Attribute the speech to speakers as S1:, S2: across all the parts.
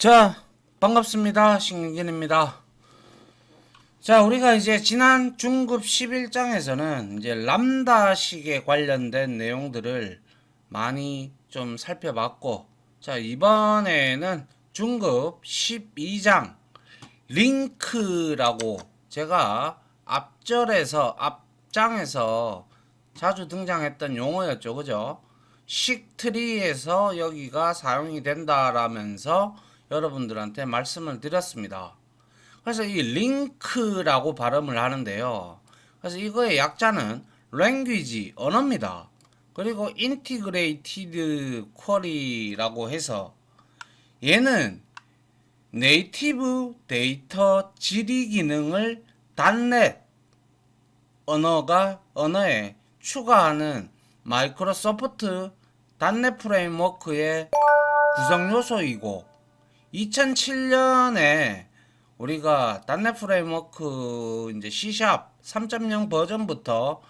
S1: 자, 반갑습니다. 신경진입니다. 자, 우리가 이제 지난 중급 11장에서는 이제 람다식에 관련된 내용들을 많이 좀 살펴봤고, 자, 이번에는 중급 12장 링크라고 제가 앞장에서 자주 등장했던 용어였죠. 그죠? 식트리에서 여기가 사용이 된다라면서 여러분들한테 말씀을 드렸습니다. 그래서 이 링크라고 발음을 하는데요. 그래서 이거의 약자는 language, 언어입니다. 그리고 integrated query라고 해서 얘는 네이티브 데이터 질의 기능을 단넷 언어에 추가하는 마이크로소프트 단넷 프레임워크의 구성 요소이고 2007년에 우리가 단넷 프레임워크 이제 C# 3.0 버전부터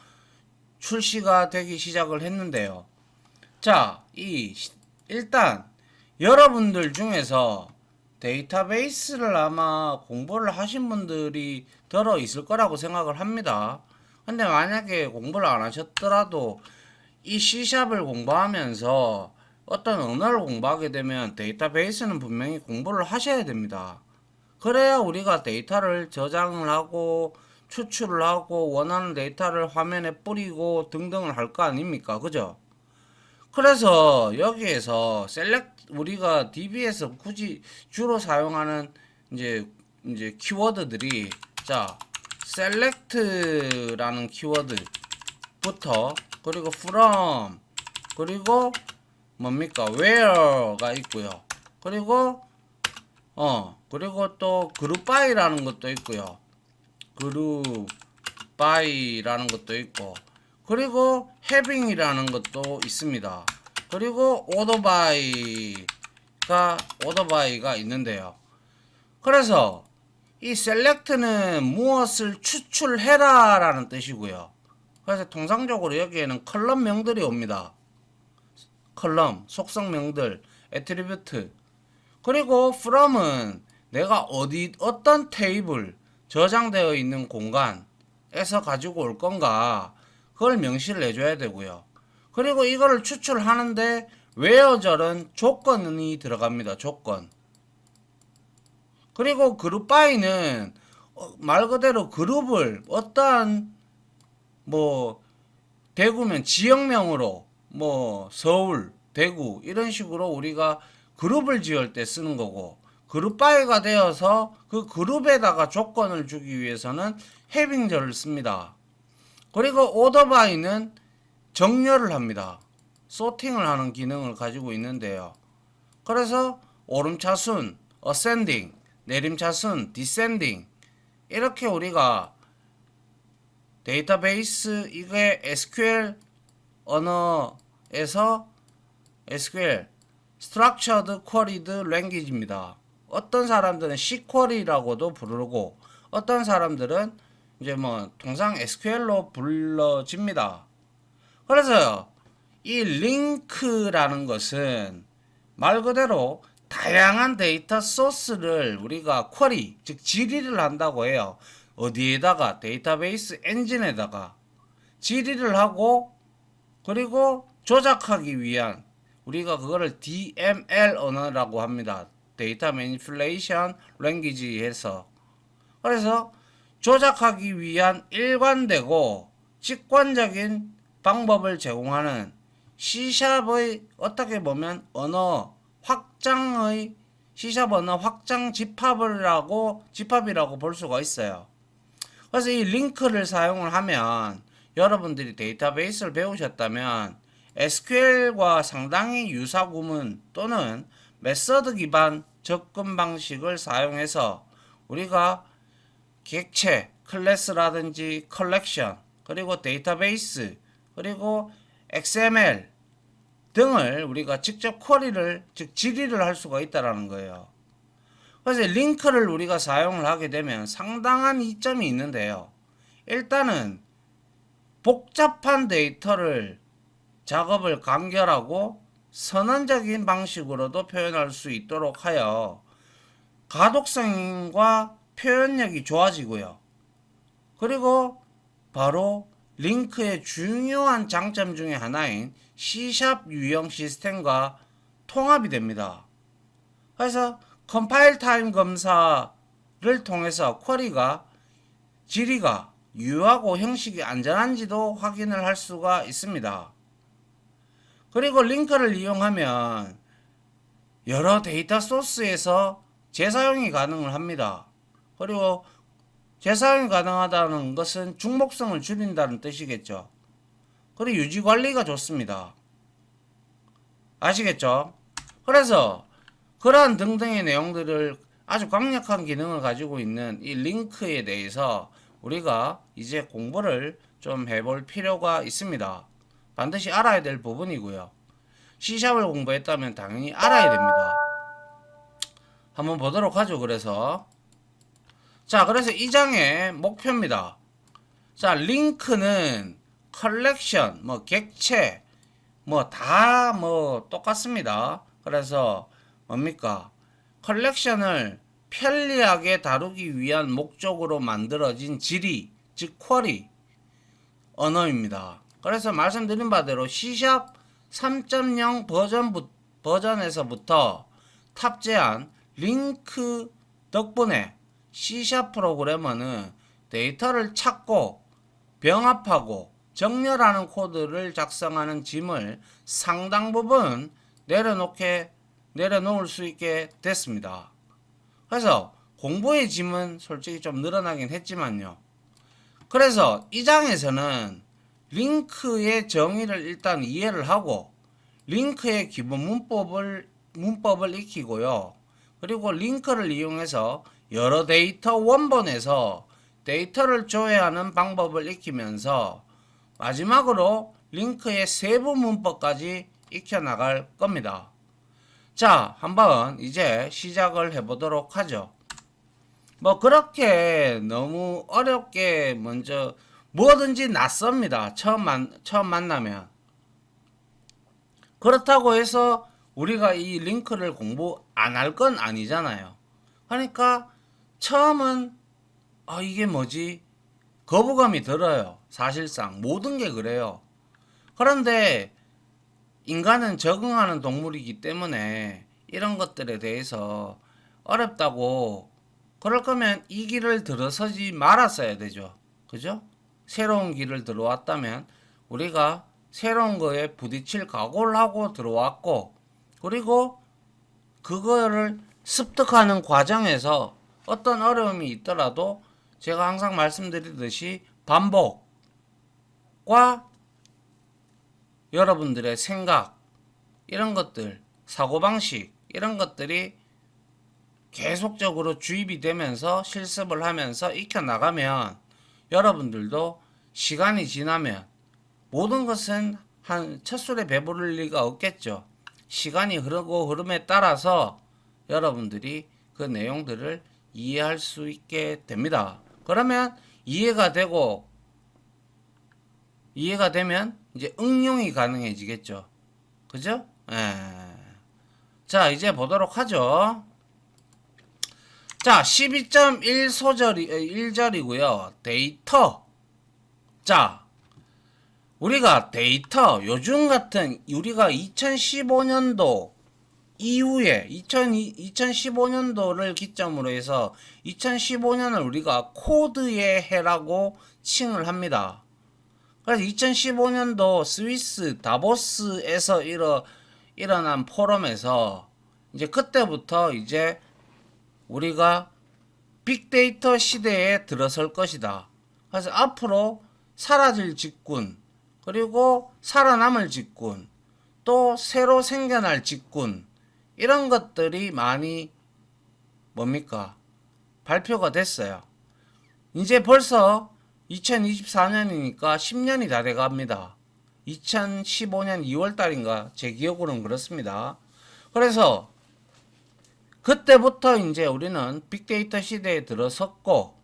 S1: 출시가 되기 시작을 했는데요. 자, 일단 여러분들 중에서 데이터베이스를 아마 공부를 하신 분들이 들어 있을 거라고 생각을 합니다. 근데 만약에 공부를 안 하셨더라도 이 C샵을 공부하면서 어떤 언어를 공부하게 되면 데이터베이스는 분명히 공부를 하셔야 됩니다. 그래야 우리가 데이터를 저장을 하고 추출을 하고 원하는 데이터를 화면에 뿌리고 등등을 할 거 아닙니까? 그죠? 그래서 여기에서 우리가 DB에서 굳이 주로 사용하는 이제 키워드들이 자 select라는 키워드부터 그리고 from 그리고 뭡니까 where가 있고요. 그리고 또 group by라는 것도 있고요. group by라는 것도 있고 그리고 having이라는 것도 있습니다. 그리고 order by가 있는데요. 그래서 이 select는 무엇을 추출해라 라는 뜻이고요. 그래서 통상적으로 여기에는 컬럼명들이 옵니다. 컬럼, 속성명들, 애트리뷰트. 그리고 from은 내가 어떤 테이블, 저장되어 있는 공간에서 가지고 올 건가, 그걸 명시를 해줘야 되고요. 그리고 이거를 추출하는데 where절은 조건이 들어갑니다. 조건. 그리고 그룹 바이는 말 그대로 그룹을 어떠한 뭐 대구면 지역명으로 뭐 서울, 대구 이런 식으로 우리가 그룹을 지을 때 쓰는 거고 그룹 바이가 되어서 그 그룹에다가 조건을 주기 위해서는 해빙절을 씁니다. 그리고 오더 바이는 정렬을 합니다. 소팅을 하는 기능을 가지고 있는데요. 그래서 오름차순, ascending, 내림차순, descending 이렇게 우리가 데이터베이스 이게 SQL 언어에서 SQL Structured Queried Language입니다. 어떤 사람들은 Cquery라고도 부르고 어떤 사람들은 이제 뭐 통상 SQL로 불러집니다. 그래서 이 링크라는 것은 말 그대로 다양한 데이터 소스를 우리가 쿼리, 즉 질의를 한다고 해요. 어디에다가 데이터베이스 엔진에다가 질의를 하고 그리고 조작하기 위한 우리가 그거를 DML 언어라고 합니다. 데이터 매니플레이션 랭귀지 해서 그래서 조작하기 위한 일관되고 직관적인 방법을 제공하는 C샵의 어떻게 보면 언어 확장의 C샵 언어 확장 집합이라고 볼 수가 있어요. 그래서 이 링크를 사용을 하면 여러분들이 데이터베이스를 배우셨다면 SQL과 상당히 유사 구문 또는 메서드 기반 접근 방식을 사용해서 우리가 객체, 클래스라든지 컬렉션, 그리고 데이터베이스, 그리고 XML 등을 우리가 직접 쿼리를, 즉 질의를 할 수가 있다는 거예요. 그래서 링크를 우리가 사용을 하게 되면 상당한 이점이 있는데요. 일단은 복잡한 데이터를 작업을 간결하고 선언적인 방식으로도 표현할 수 있도록 하여 가독성과 표현력이 좋아지고요. 그리고 바로 링크의 중요한 장점 중에 하나인 C# 유형 시스템과 통합이 됩니다. 그래서 컴파일 타임 검사를 통해서 쿼리가 질의가 유효하고 형식이 안전한지도 확인을 할 수가 있습니다. 그리고 링크를 이용하면 여러 데이터 소스에서 재사용이 가능을 합니다. 그리고 재사용이 가능하다는 것은 중복성을 줄인다는 뜻이겠죠. 그리고 유지 관리가 좋습니다. 아시겠죠? 그래서 그러한 등등의 내용들을 아주 강력한 기능을 가지고 있는 이 링크에 대해서 우리가 이제 공부를 좀 해볼 필요가 있습니다. 반드시 알아야 될 부분이고요. C샵을 공부했다면 당연히 알아야 됩니다. 한번 보도록 하죠. 그래서 이 장의 목표입니다. 자, 링크는 컬렉션, 객체, 다 똑같습니다. 그래서 뭡니까? 컬렉션을 편리하게 다루기 위한 목적으로 만들어진 질의, 즉 쿼리 언어입니다. 그래서 말씀드린 바대로 C# 3.0 버전에서부터 탑재한 링크 덕분에 C# 프로그래머는 데이터를 찾고 병합하고 정렬하는 코드를 작성하는 짐을 상당 부분 내려놓을 수 있게 됐습니다. 그래서 공부의 짐은 솔직히 좀 늘어나긴 했지만요. 그래서 이 장에서는 링크의 정의를 일단 이해를 하고 링크의 기본 문법을 익히고요. 그리고 링크를 이용해서 여러 데이터 원본에서 데이터를 조회하는 방법을 익히면서 마지막으로 링크의 세부 문법까지 익혀나갈 겁니다. 자, 한번 이제 시작을 해보도록 하죠. 그렇게 너무 어렵게 먼저 뭐든지 낯섭니다. 처음 만나면. 그렇다고 해서 우리가 이 링크를 공부 안 할 건 아니잖아요. 그러니까 처음은 이게 뭐지? 거부감이 들어요. 사실상 모든 게 그래요. 그런데 인간은 적응하는 동물이기 때문에 이런 것들에 대해서 어렵다고 그럴 거면 이 길을 들어서지 말았어야 되죠. 그죠? 새로운 길을 들어왔다면 우리가 새로운 거에 부딪힐 각오를 하고 들어왔고 그리고 그거를 습득하는 과정에서 어떤 어려움이 있더라도 제가 항상 말씀드리듯이 반복과 여러분들의 생각 이런 것들 사고방식 이런 것들이 계속적으로 주입이 되면서 실습을 하면서 익혀나가면 여러분들도 시간이 지나면 모든 것은 한 첫술에 배부를 리가 없겠죠. 시간이 흐름에 따라서 여러분들이 그 내용들을 이해할 수 있게 됩니다. 그러면 이해가 되면 이제 응용이 가능해지겠죠. 그죠? 자, 이제 보도록 하죠. 자, 12.1절이고요. 데이터. 자, 우리가 데이터 요즘 같은 우리가 2015년도 이후에 2015년도를 기점으로 해서 2015년을 우리가 코드의 해라고 칭을 합니다. 그래서 2015년도 스위스 다보스에서 일어난 포럼에서 이제 그때부터 이제 우리가 빅데이터 시대에 들어설 것이다. 그래서 앞으로 사라질 직군, 그리고 살아남을 직군, 또 새로 생겨날 직군, 이런 것들이 많이 발표가 됐어요. 이제 벌써 2024년이니까 10년이 다 돼갑니다. 2015년 2월달인가 제 기억으로는 그렇습니다. 그래서 그때부터 이제 우리는 빅데이터 시대에 들어섰고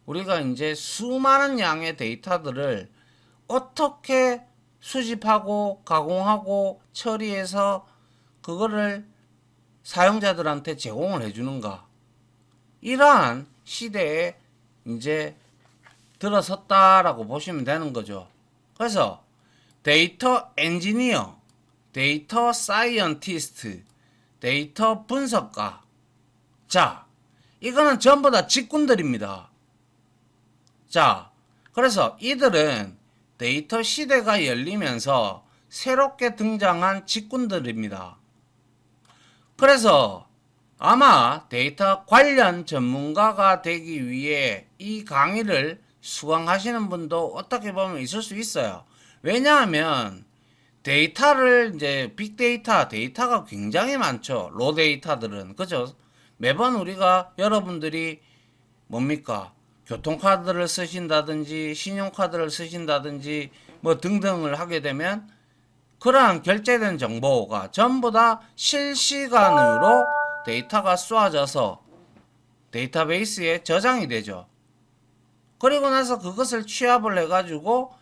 S1: 우리가 이제 수많은 양의 데이터들을 어떻게 수집하고 가공하고 처리해서 그거를 사용자들한테 제공을 해주는가. 이러한 시대에 이제 들어섰다라고 보시면 되는 거죠. 그래서 데이터 엔지니어, 데이터 사이언티스트, 데이터 분석가. 자, 이거는 전부 다 직군들입니다. 자, 그래서 이들은 데이터 시대가 열리면서 새롭게 등장한 직군들입니다. 그래서 아마 데이터 관련 전문가가 되기 위해 이 강의를 수강하시는 분도 어떻게 보면 있을 수 있어요. 왜냐하면 데이터를 이제 빅데이터, 데이터가 굉장히 많죠. 로 데이터들은. 그죠? 매번 우리가 여러분들이 뭡니까? 교통카드를 쓰신다든지 신용카드를 쓰신다든지 뭐 등등을 하게 되면 그러한 결제된 정보가 전부 다 실시간으로 데이터가 쏘아져서 데이터베이스에 저장이 되죠. 그리고 나서 그것을 취합을 해가지고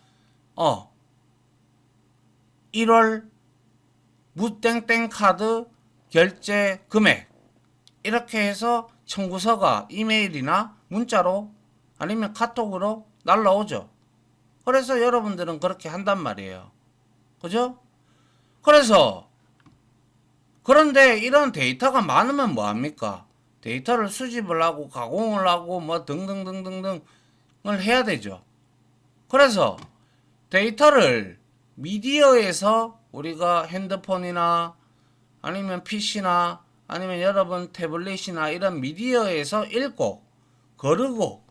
S1: 1월 무땡땡 카드 결제 금액 이렇게 해서 청구서가 이메일이나 문자로 아니면 카톡으로 날라오죠. 그래서 여러분들은 그렇게 한단 말이에요. 그죠? 그래서 그런데 이런 데이터가 많으면 뭐합니까? 데이터를 수집을 하고 가공을 하고 뭐 등등등등등을 해야 되죠. 그래서 데이터를 미디어에서 우리가 핸드폰이나 아니면 PC나 아니면 여러분 태블릿이나 이런 미디어에서 읽고 거르고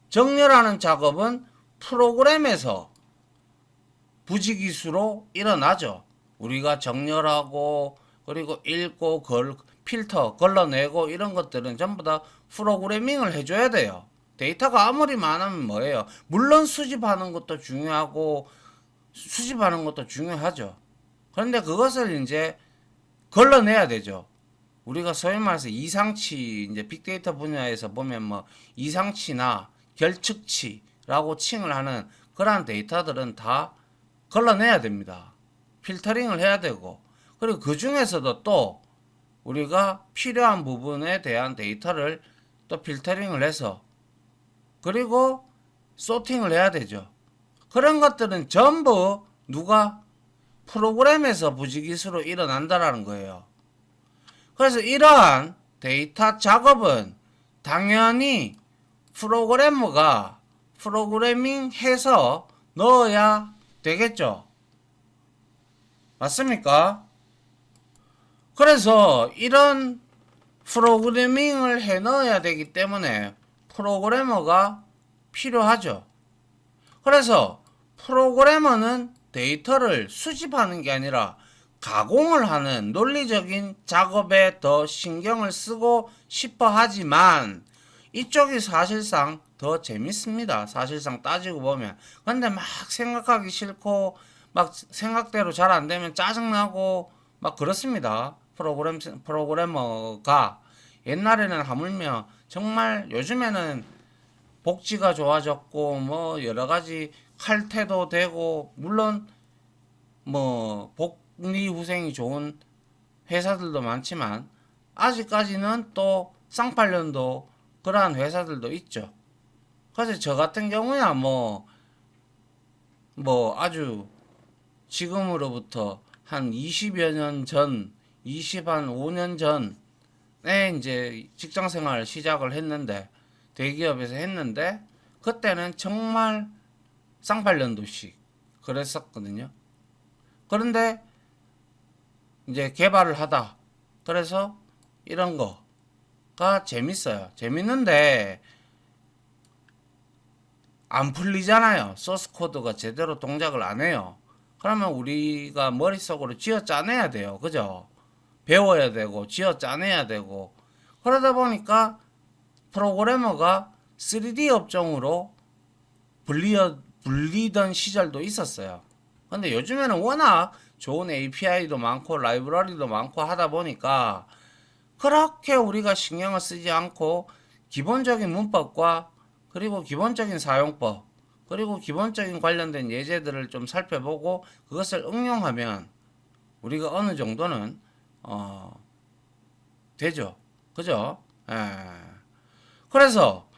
S1: 정렬하는 작업은 프로그램에서 부지기수로 일어나죠. 우리가 정렬하고 그리고 읽고 필터 걸러내고 이런 것들은 전부 다 프로그래밍을 해줘야 돼요. 데이터가 아무리 많으면 뭐예요? 물론 수집하는 것도 중요하고 수집하는 것도 중요하죠. 그런데 그것을 이제 걸러내야 되죠. 우리가 소위 말해서 이상치, 이제 빅데이터 분야에서 보면 뭐 이상치나 결측치라고 칭을 하는 그러한 데이터들은 다 걸러내야 됩니다. 필터링을 해야 되고, 그리고 그 중에서도 또 우리가 필요한 부분에 대한 데이터를 또 필터링을 해서 그리고 소팅을 해야 되죠. 그런 것들은 전부 누가 프로그램에서 부지기수로 일어난다라는 거예요. 그래서 이러한 데이터 작업은 당연히 프로그래머가 프로그래밍 해서 넣어야 되겠죠. 맞습니까? 그래서 이런 프로그래밍을 해 넣어야 되기 때문에 프로그래머가 필요하죠. 그래서 프로그래머는 데이터를 수집하는 게 아니라 가공을 하는 논리적인 작업에 더 신경을 쓰고 싶어 하지만 이쪽이 사실상 더 재밌습니다. 사실상 따지고 보면. 근데 막 생각하기 싫고 막 생각대로 잘 안 되면 짜증나고 막 그렇습니다. 프로그래머가 옛날에는 하물며 정말 요즘에는 복지가 좋아졌고 뭐 여러 가지 칼퇴도 되고 물론 뭐 복리후생이 좋은 회사들도 많지만 아직까지는 또 쌍팔년도 그러한 회사들도 있죠. 그래서 저 같은 경우야 뭐 아주 지금으로부터 한 20여 년 전, 25년 전에 이제 직장 생활 시작을 했는데 대기업에서 했는데 그때는 정말 쌍팔년도씩 그랬었거든요. 그런데 이제 개발을 하다 그래서 이런 거가 재밌어요. 재밌는데 안 풀리잖아요. 소스 코드가 제대로 동작을 안 해요. 그러면 우리가 머릿속으로 쥐어 짜내야 돼요. 그죠? 배워야 되고 쥐어 짜내야 되고 그러다 보니까 프로그래머가 3D 업종으로 불리던 시절도 있었어요. 근데 요즘에는 워낙 좋은 API도 많고 라이브러리도 많고 하다 보니까 그렇게 우리가 신경을 쓰지 않고 기본적인 문법과 그리고 기본적인 사용법 그리고 기본적인 관련된 예제들을 좀 살펴보고 그것을 응용하면 우리가 어느 정도는 되죠. 그죠? 예. 그래서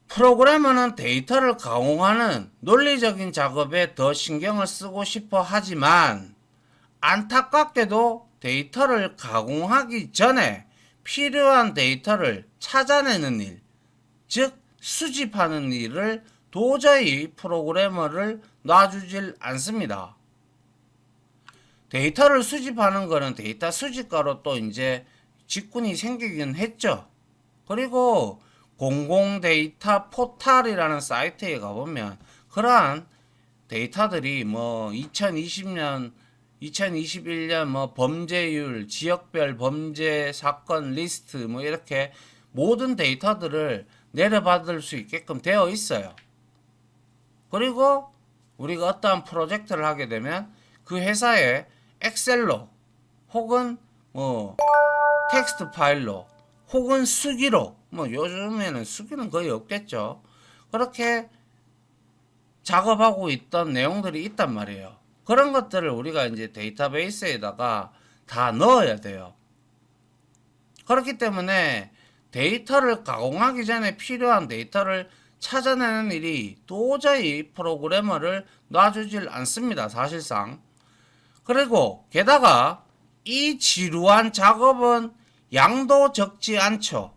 S1: 프로그래머는 데이터를 가공하는 논리적인 작업에 더 신경을 쓰고 싶어 하지만 안타깝게도 데이터를 가공하기 전에 필요한 데이터를 찾아내는 일, 즉 수집하는 일을 도저히 프로그래머를 놔주질 않습니다. 데이터를 수집하는 거는 데이터 수집가로 또 이제 직군이 생기긴 했죠. 그리고 공공 데이터 포탈이라는 사이트에 가보면 그러한 데이터들이 뭐 2020년, 2021년 뭐 범죄율, 지역별 범죄 사건 리스트 뭐 이렇게 모든 데이터들을 내려받을 수 있게끔 되어 있어요. 그리고 우리가 어떠한 프로젝트를 하게 되면 그 회사에 엑셀로 혹은 뭐 텍스트 파일로 혹은 수기로 뭐 요즘에는 수기는 거의 없겠죠. 그렇게 작업하고 있던 내용들이 있단 말이에요. 그런 것들을 우리가 이제 데이터베이스에다가 다 넣어야 돼요. 그렇기 때문에 데이터를 가공하기 전에 필요한 데이터를 찾아내는 일이 도저히 프로그래머를 놔주질 않습니다. 사실상. 그리고 게다가 이 지루한 작업은 양도 적지 않죠.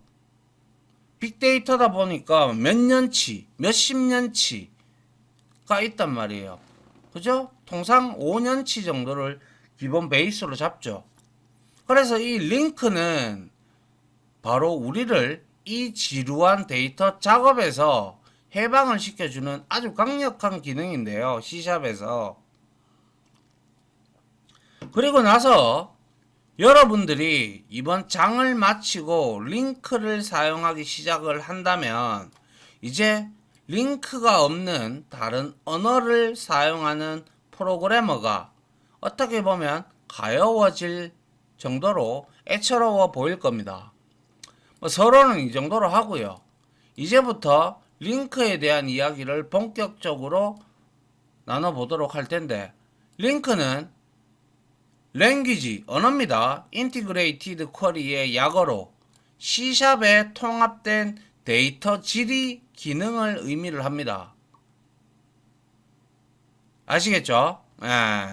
S1: 빅데이터다 보니까 몇 년치, 몇십 년치가 있단 말이에요. 그죠? 통상 5년치 정도를 기본 베이스로 잡죠. 그래서 이 링크는 바로 우리를 이 지루한 데이터 작업에서 해방을 시켜주는 아주 강력한 기능인데요. C샵에서. 그리고 나서 여러분들이 이번 장을 마치고 링크를 사용하기 시작을 한다면 이제 링크가 없는 다른 언어를 사용하는 프로그래머가 어떻게 보면 가여워질 정도로 애처로워 보일 겁니다. 뭐 서론은 이 정도로 하고요. 이제부터 링크에 대한 이야기를 본격적으로 나눠보도록 할 텐데, 링크는 랭귀지, 언어입니다. 인티그레이티드 쿼리의 약어로 C샵에 통합된 데이터 질의 기능을 의미를 합니다. 아시겠죠? 예.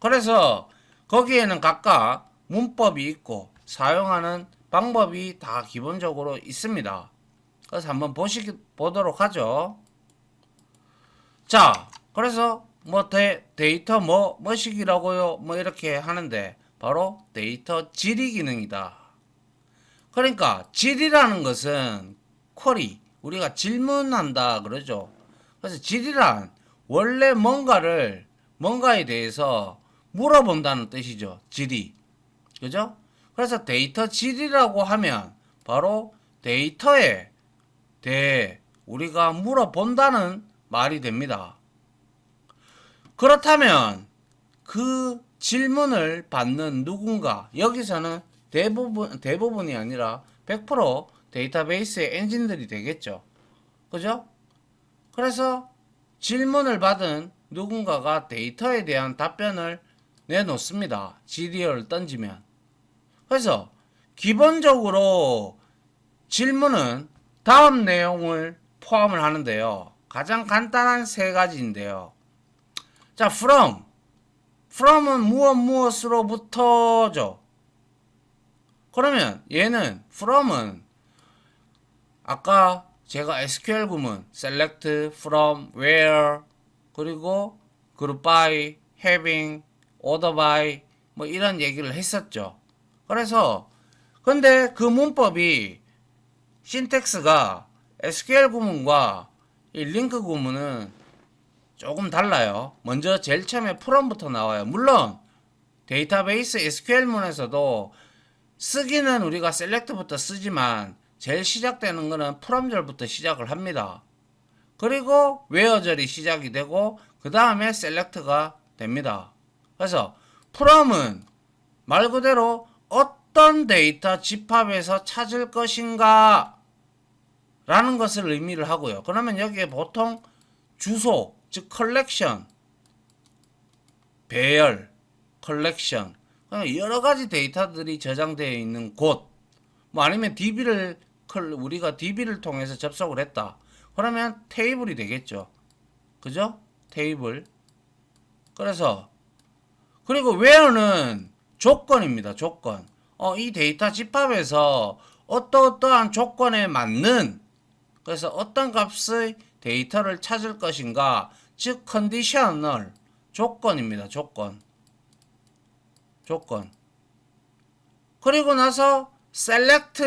S1: 그래서 거기에는 각각 문법이 있고 사용하는 방법이 다 기본적으로 있습니다. 그래서 한번 보도록 하죠. 자, 그래서 뭐 데이터 뭐식이라고요? 뭐 이렇게 하는데 바로 데이터 질의 기능이다. 그러니까 질이라는 것은 쿼리, 우리가 질문한다 그러죠. 그래서 질이란 원래 뭔가에 대해서 물어본다는 뜻이죠. 질의. 그죠? 그래서 데이터 질이라고 하면 바로 데이터에 대해 우리가 물어본다는 말이 됩니다. 그렇다면 그 질문을 받는 누군가, 여기서는 대부분이 아니라 100% 데이터베이스의 엔진들이 되겠죠. 그죠? 그래서 질문을 받은 누군가가 데이터에 대한 답변을 내놓습니다. GDO를 던지면. 그래서 기본적으로 질문은 다음 내용을 포함을 하는데요. 가장 간단한 세 가지인데요. 자, from은 무엇으로부터죠. 그러면 얘는 from은 아까 제가 SQL 구문 select, from, where, 그리고 group by, having, order by 뭐 이런 얘기를 했었죠. 그래서 근데 그 문법이 신텍스가 SQL 구문과 이 링크 구문은 조금 달라요. 먼저 제일 처음에 from부터 나와요. 물론 데이터베이스 SQL문에서도 쓰기는 우리가 select부터 쓰지만 제일 시작되는 거는 from절부터 시작을 합니다. 그리고 where절이 시작이 되고 그 다음에 select가 됩니다. 그래서 from은 말 그대로 어떤 데이터 집합에서 찾을 것인가 라는 것을 의미를 하고요. 그러면 여기에 보통 주소, 즉 컬렉션, 배열, 컬렉션 여러 가지 데이터들이 저장되어 있는 곳, 뭐 아니면 DB를 우리가 DB를 통해서 접속을 했다. 그러면 테이블이 되겠죠. 그죠? 테이블. 그래서 그리고 where는 조건입니다. 조건. 이 데이터 집합에서 어떠한 조건에 맞는 그래서 어떤 값의 데이터를 찾을 것인가 즉 컨디셔널 조건입니다. 조건. 그리고 나서 select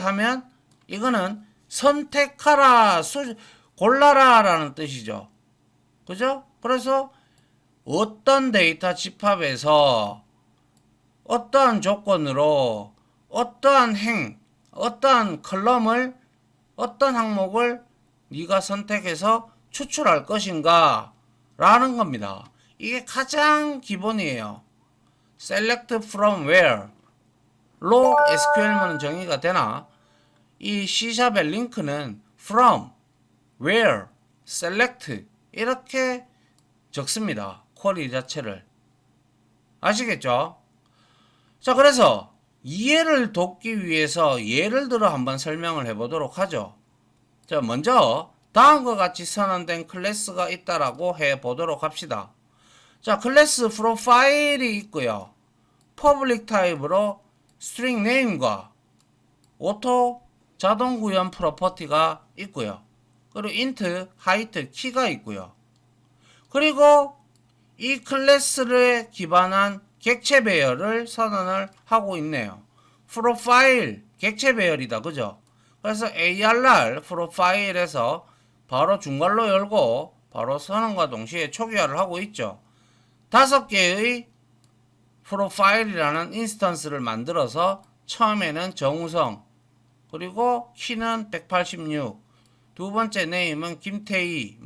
S1: 하면 이거는 선택하라, 골라라 라는 뜻이죠. 그죠? 그래서 어떤 데이터 집합에서 어떠한 조건으로 어떠한 컬럼을 어떤 항목을 네가 선택해서 추출할 것인가 라는 겁니다. 이게 가장 기본이에요. select from where 로 SQL문은 정의가 되나 이 C샵의 링크는 from, where, select 이렇게 적습니다. 쿼리 자체를. 아시겠죠? 자, 그래서 이해를 돕기 위해서 예를 들어 한번 설명을 해보도록 하죠. 자, 먼저 다음과 같이 선언된 클래스가 있다라고 해보도록 합시다. 자, 클래스 프로파일이 있고요. 퍼블릭 타입으로 string name과 오토 자동 구현 프로퍼티가 있고요. 그리고 int, height, 키가 있고요. 그리고 이 클래스를 기반한 객체 배열을 선언을 하고 있네요. 프로파일 객체 배열이다. 그죠? 그래서 ARR 프로파일에서 바로 중괄호 열고 바로 선언과 동시에 초기화를 하고 있죠. 5개의 프로파일이라는 인스턴스를 만들어서 처음에는 정우성 그리고 키는 186 두 번째 네임은 김태희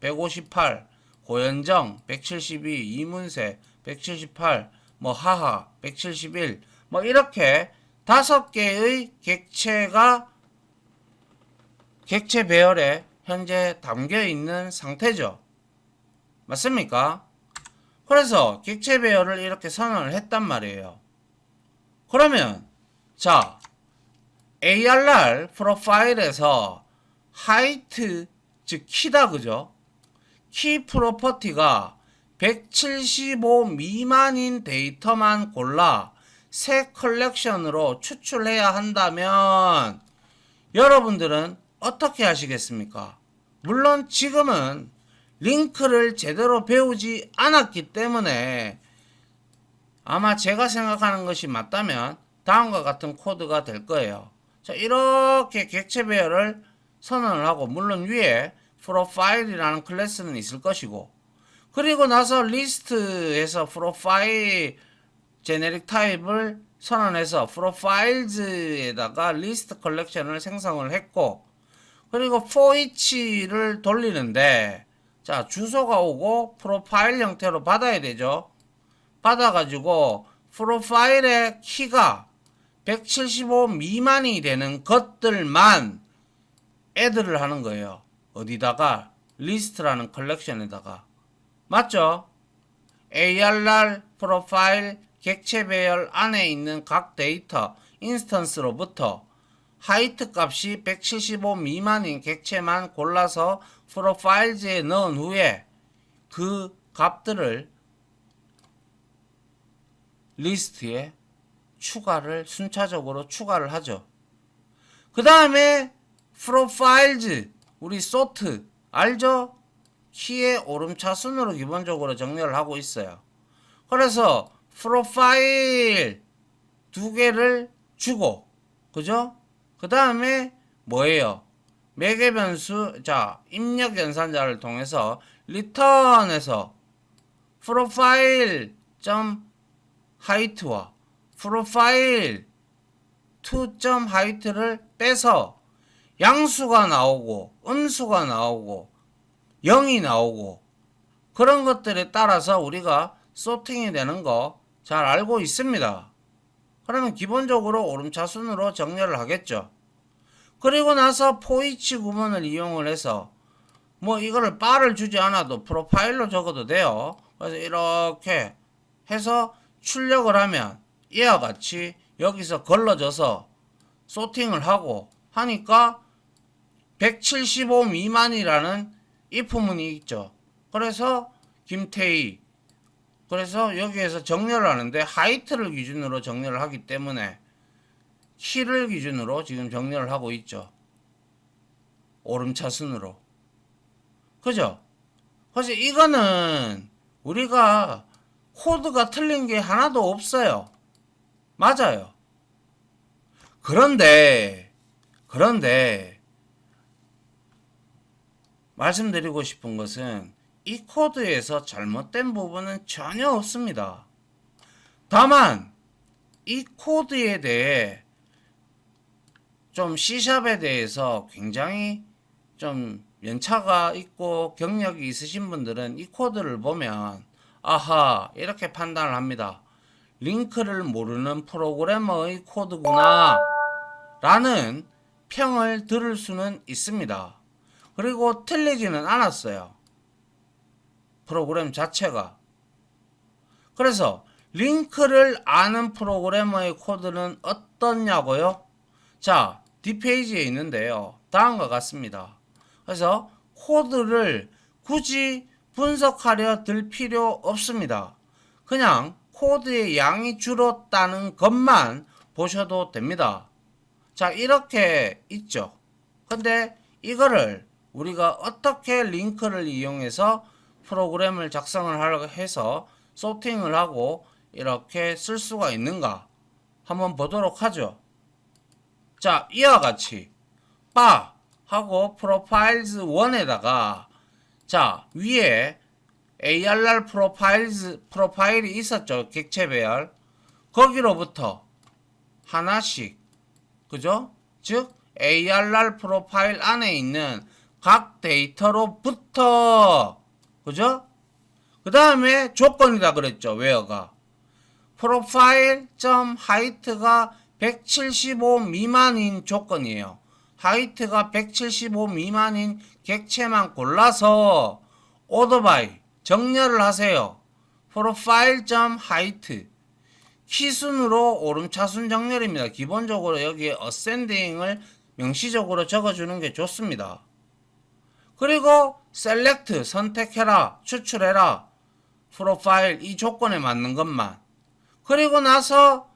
S1: 158 고현정 172 이문세 178 하하 171 이렇게 5개의 객체 배열에 현재 담겨 있는 상태죠. 맞습니까? 그래서 객체 배열을 이렇게 선언을 했단 말이에요. 그러면 자 ARR 프로파일에서 height 즉 키다 그죠? 키 프로퍼티가 175 미만인 데이터만 골라 새 컬렉션으로 추출해야 한다면 여러분들은 어떻게 하시겠습니까? 물론 지금은 링크를 제대로 배우지 않았기 때문에 아마 제가 생각하는 것이 맞다면 다음과 같은 코드가 될 거예요. 자, 이렇게 객체 배열을 선언을 하고 물론 위에 프로파일이라는 클래스는 있을 것이고 그리고 나서 리스트에서 프로파일 제네릭 타입을 선언해서 프로파일즈에다가 리스트 컬렉션을 생성을 했고 그리고 for each를 돌리는데 자 주소가 오고 프로파일 형태로 받아야 되죠. 받아가지고 프로파일의 키가 175 미만이 되는 것들만 애드를 하는 거예요. 어디다가? 리스트라는 컬렉션에다가. 맞죠? ARR 프로파일 객체 배열 안에 있는 각 데이터 인스턴스로부터 하이트 값이 175 미만인 객체만 골라서 프로파일즈에 넣은 후에 그 값들을 리스트에 순차적으로 추가를 하죠. 그 다음에 프로파일즈 우리 소트 알죠? 키의 오름차순으로 기본적으로 정렬을 하고 있어요. 그래서 프로파일 2개를 주고 그죠? 그 다음에 뭐예요? 매개 변수 자 입력 연산자를 통해서 return에서 프로파일 점 하이트와 프로파일 2점 하이트를 빼서 양수가 나오고 음수가 나오고 0이 나오고 그런 것들에 따라서 우리가 소팅이 되는 거 잘 알고 있습니다. 그러면 기본적으로 오름차순으로 정렬을 하겠죠. 그리고 나서 포이치 구문을 이용을 해서 이거를 바를 주지 않아도 프로파일로 적어도 돼요. 그래서 이렇게 해서 출력을 하면 이와 같이 여기서 걸러져서 소팅을 하고 하니까 175 미만이라는 if문이 있죠. 그래서 김태희, 그래서 여기에서 정렬을 하는데 하이트를 기준으로 정렬을 하기 때문에 키를 기준으로 지금 정렬을 하고 있죠. 오름차순으로. 그죠? 그래서 이거는 우리가 코드가 틀린 게 하나도 없어요. 맞아요. 그런데 말씀드리고 싶은 것은 이 코드에서 잘못된 부분은 전혀 없습니다. 다만 이 코드에 대해 좀 C샵에 대해서 굉장히 좀 연차가 있고 경력이 있으신 분들은 이 코드를 보면 아하 이렇게 판단을 합니다. 링크를 모르는 프로그래머의 코드구나 라는 평을 들을 수는 있습니다. 그리고 틀리지는 않았어요. 프로그램 자체가. 그래서 링크를 아는 프로그래머의 코드는 어떻냐고요? 자, 뒷페이지에 있는데요. 다음과 같습니다. 그래서 코드를 굳이 분석하려 들 필요 없습니다. 그냥 코드의 양이 줄었다는 것만 보셔도 됩니다. 자, 이렇게 있죠. 근데 이거를 우리가 어떻게 링크를 이용해서 프로그램을 작성을 하려고 해서 소팅을 하고 이렇게 쓸 수가 있는가 한번 보도록 하죠. 자, 이와 같이 바 하고 프로파일즈 1에다가 자, 위에 ARR 프로파일이 있었죠. 객체배열. 거기로부터 하나씩, 그죠? 즉, ARR 프로파일 안에 있는 각 데이터로부터, 그죠? 그 다음에 조건이다 그랬죠. 웨어가. 프로파일.height가 175 미만인 조건이에요. 하이트가 175 미만인 객체만 골라서 오더바이 정렬을 하세요. 프로파일.height 키순으로 오름차순 정렬입니다. 기본적으로 여기에 어센딩을 명시적으로 적어주는 게 좋습니다. 그리고 셀렉트 선택해라, 추출해라, 프로파일 이 조건에 맞는 것만. 그리고 나서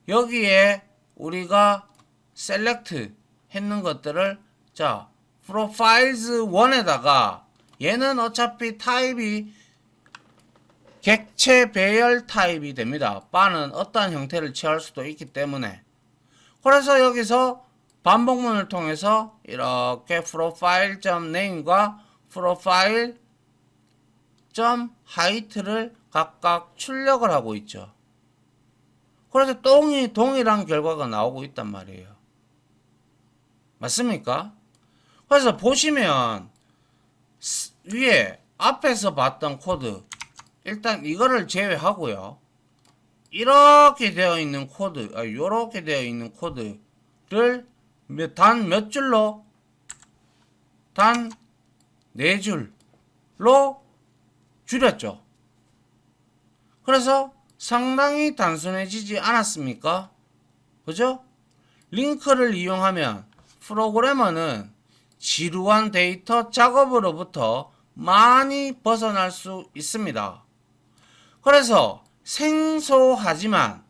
S1: 여기에 우리가 셀렉트 했는 것들을 자 프로파일즈 1에다가 얘는 어차피 타입이 객체 배열 타입이 됩니다. 바는 어떠한 형태를 취할 수도 있기 때문에. 그래서 여기서 반복문을 통해서 이렇게 프로파일.name과 프로파일.height를 각각 출력을 하고 있죠. 그래서 동일한 결과가 나오고 있단 말이에요. 맞습니까? 그래서 보시면 위에 앞에서 봤던 코드 일단 이거를 제외하고요. 이렇게 되어 있는 코드, 이렇게 되어 있는 코드를 단 몇 줄로? 단 4줄로 줄였죠. 그래서 상당히 단순해지지 않았습니까? 그죠? 링크를 이용하면 프로그래머는 지루한 데이터 작업으로부터 많이 벗어날 수 있습니다. 그래서 생소하지만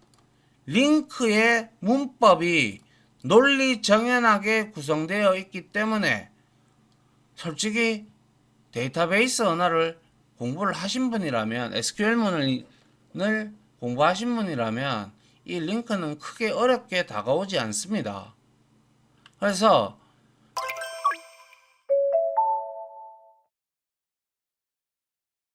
S1: 링크의 문법이 논리 정연하게 구성되어 있기 때문에 솔직히 데이터베이스 언어를 공부를 하신 분이라면 SQL문을 공부하신 분이라면 이 링크는 크게 어렵게 다가오지 않습니다. 그래서